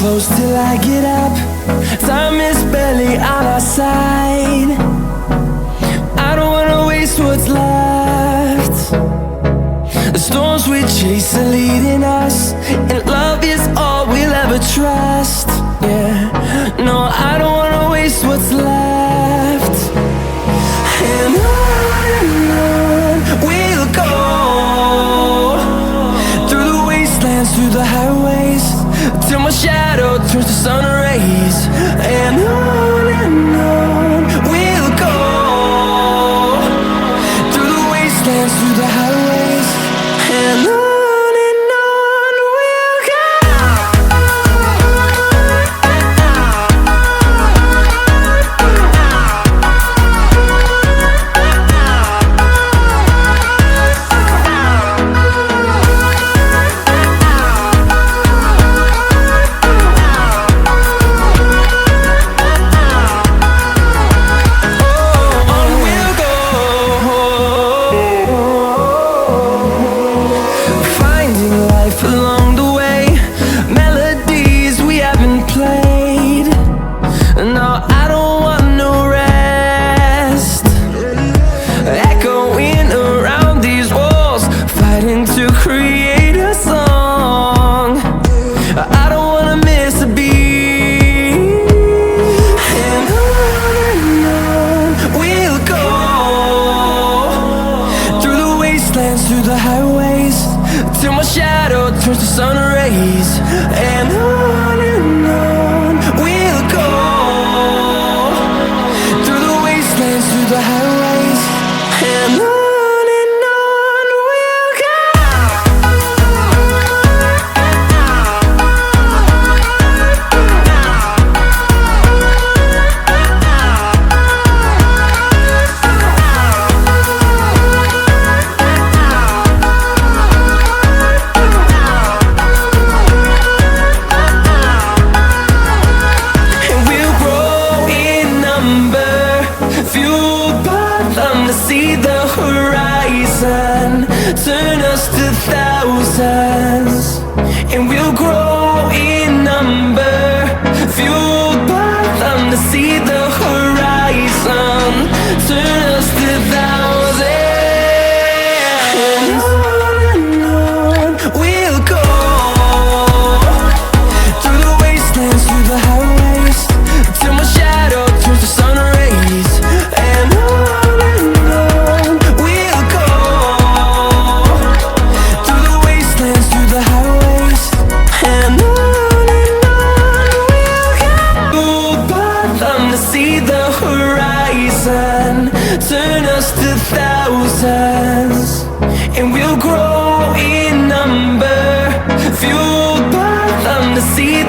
close till I get up. Time is barely on our side. I don't wanna waste what's left. The storms we chase are leading us, and love is all we'll ever trust. Yeah, no, I don't wanna waste what's left. And on we'll go, through the wastelands, through the highways, till my shadow turns to sun rays. And on we'll go, through the wastelands, through the highways, and on we'll go. Along the way, melodies we haven't played. No, I don't want no rest. Echoing around these walls, fighting to create a song. I don't wanna miss a beat. And on we'll go, through the wastelands, through the highways, till my shadow turns to sun rays. And on we'll go, through the wastelands, through the highways, and on we'll go. Fueled by them to see the horizon, turn us to thousands, and we'll grow in number. Fueled by them to see the horizon, turn us to thousands, and on we'll go, through the wastelands, through the highways, till my shadow turns to sun rays. And on we'll go, through the wastelands, through the highways, and on we'll go. Fueled by them to see the horizon, turn us to thousands, and we'll grow in number. Fueled by them to see